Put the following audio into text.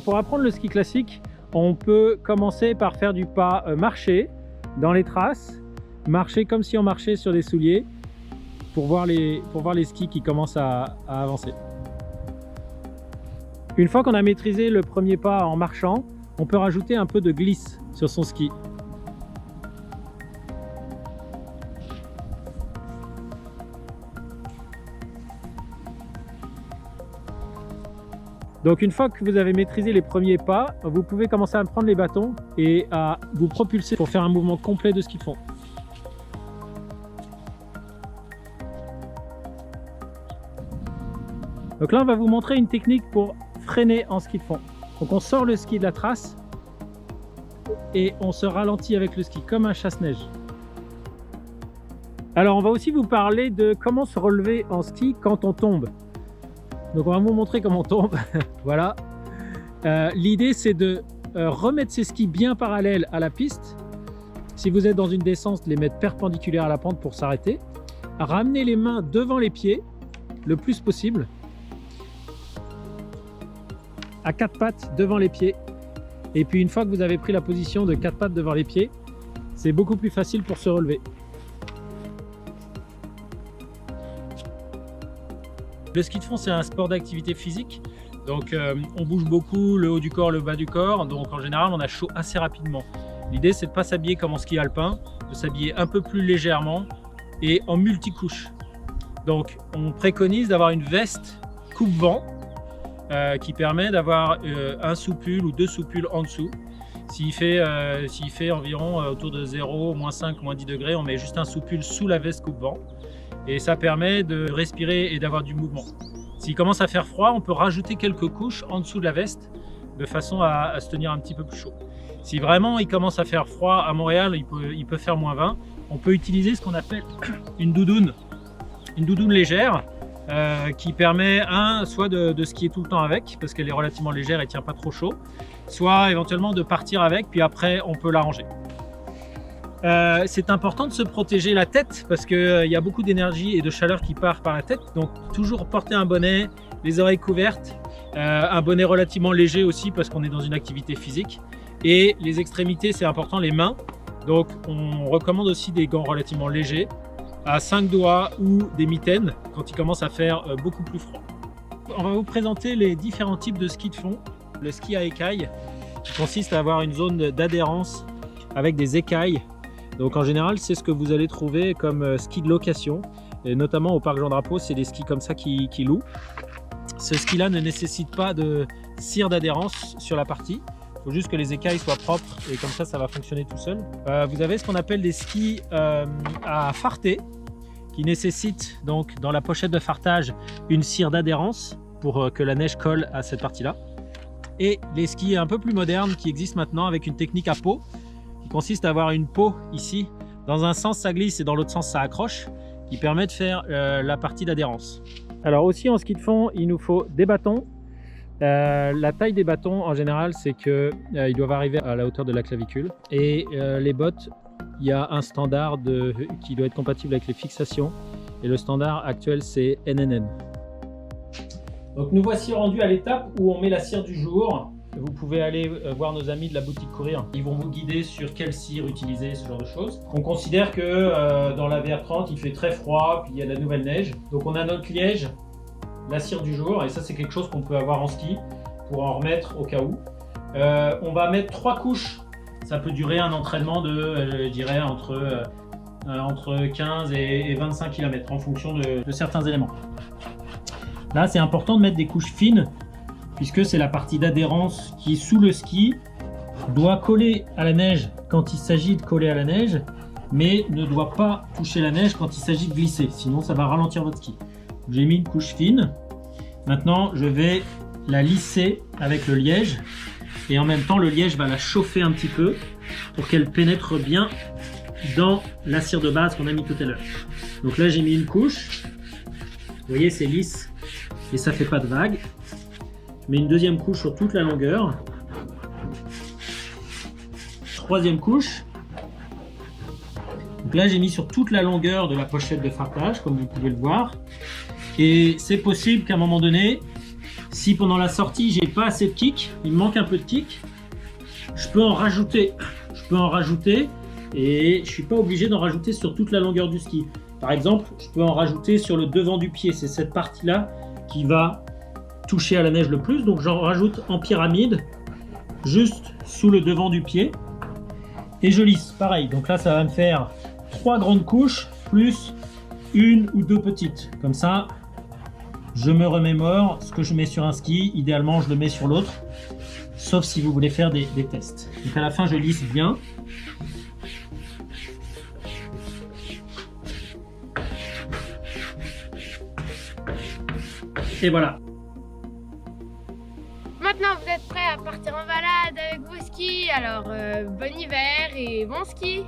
pour apprendre le ski classique, on peut commencer par faire du pas marché dans les traces, marcher comme si on marchait sur des souliers pour voir les skis qui commencent à avancer. Une fois qu'on a maîtrisé le premier pas en marchant, on peut rajouter un peu de glisse sur son ski. Donc une fois que vous avez maîtrisé les premiers pas, vous pouvez commencer à prendre les bâtons et à vous propulser pour faire un mouvement complet de ski de fond. Donc là, on va vous montrer une technique pour freiner en ski de fond. Donc on sort le ski de la trace et on se ralentit avec le ski comme un chasse-neige. Alors on va aussi vous parler de comment se relever en ski quand on tombe. Donc on va vous montrer comment on tombe. Voilà. L'idée c'est de remettre ses skis bien parallèles à la piste. Si vous êtes dans une descente, les mettre perpendiculaires à la pente pour s'arrêter. Ramener les mains devant les pieds le plus possible. À quatre pattes devant les pieds. Et puis une fois que vous avez pris la position de quatre pattes devant les pieds, c'est beaucoup plus facile pour se relever. Le ski de fond, c'est un sport d'activité physique. Donc on bouge beaucoup le haut du corps, le bas du corps. Donc en général, on a chaud assez rapidement. L'idée, c'est de ne pas s'habiller comme en ski alpin, de s'habiller un peu plus légèrement et en multicouche. Donc on préconise d'avoir une veste coupe-vent qui permet d'avoir un sous-pull ou deux sous-pulls en dessous. S'il fait environ autour de 0, moins 5, moins 10 degrés, on met juste un sous-pull sous la veste coupe-vent. Et ça permet de respirer et d'avoir du mouvement. S'il commence à faire froid, on peut rajouter quelques couches en dessous de la veste de façon à se tenir un petit peu plus chaud. Si vraiment il commence à faire froid à Montréal, il peut faire moins 20, on peut utiliser ce qu'on appelle une doudoune légère qui permet soit de skier tout le temps avec parce qu'elle est relativement légère et ne tient pas trop chaud, soit éventuellement de partir avec puis après on peut la ranger. C'est important de se protéger la tête parce qu'il y a beaucoup d'énergie et de chaleur qui part par la tête, donc toujours porter un bonnet, les oreilles couvertes, un bonnet relativement léger aussi parce qu'on est dans une activité physique, et les extrémités c'est important, les mains, donc on recommande aussi des gants relativement légers à 5 doigts ou des mitaines quand il commence à faire beaucoup plus froid. On va vous présenter les différents types de ski de fond. Le ski à écailles qui consiste à avoir une zone d'adhérence avec des écailles. Donc en général, c'est ce que vous allez trouver comme ski de location, et notamment au parc Jean Drapeau, c'est des skis comme ça qui louent. Ce ski-là ne nécessite pas de cire d'adhérence sur la partie. Il faut juste que les écailles soient propres et comme ça va fonctionner tout seul. Vous avez ce qu'on appelle des skis à farter qui nécessitent donc dans la pochette de fartage une cire d'adhérence pour que la neige colle à cette partie-là. Et les skis un peu plus modernes qui existent maintenant avec une technique à peau qui consiste à avoir une peau ici. Dans un sens ça glisse et dans l'autre sens ça accroche, qui permet de faire la partie d'adhérence. Alors aussi en ski de fond, il nous faut des bâtons. La taille des bâtons en général c'est qu'ils doivent arriver à la hauteur de la clavicule, et les bottes, il y a un standard qui doit être compatible avec les fixations, et le standard actuel c'est NNN. Donc nous voici rendus à l'étape où on met la cire du jour. Vous pouvez aller voir nos amis de la boutique Courir, ils vont vous guider sur quelle cire utiliser, ce genre de choses. On considère que dans la VR30 il fait très froid, puis il y a de la nouvelle neige, donc on a notre liège, la cire du jour, et ça c'est quelque chose qu'on peut avoir en ski pour en remettre au cas où. On va mettre 3 couches, ça peut durer un entraînement de, je dirais, entre 15 et 25 km en fonction de certains éléments. Là c'est important de mettre des couches fines, puisque c'est la partie d'adhérence qui, sous le ski, doit coller à la neige quand il s'agit de coller à la neige, mais ne doit pas toucher la neige quand il s'agit de glisser, sinon ça va ralentir votre ski. J'ai mis une couche fine. Maintenant, je vais la lisser avec le liège, et en même temps, le liège va la chauffer un petit peu pour qu'elle pénètre bien dans la cire de base qu'on a mis tout à l'heure. Donc là, j'ai mis une couche. Vous voyez, c'est lisse et ça fait pas de vagues. Je mets une deuxième couche sur toute la longueur. Troisième couche. Donc là, j'ai mis sur toute la longueur de la pochette de fartage, comme vous pouvez le voir. Et c'est possible qu'à un moment donné, Si pendant la sortie j'ai pas assez de kick, il me manque un peu de kick, je peux en rajouter. Et je suis pas obligé d'en rajouter sur toute la longueur du ski. Par exemple, je peux en rajouter sur le devant du pied. C'est cette partie-là qui va toucher à la neige le plus. Donc j'en rajoute en pyramide, juste sous le devant du pied. Et je lisse, pareil. Donc là, ça va me faire 3 grandes couches, plus 1 ou 2 petites. Comme ça, je me remémore ce que je mets sur un ski. Idéalement, je le mets sur l'autre. Sauf si vous voulez faire des tests. Donc à la fin, je lisse bien. Et voilà. Maintenant, vous êtes prêts à partir en balade avec vos skis. Alors, bon hiver et bon ski!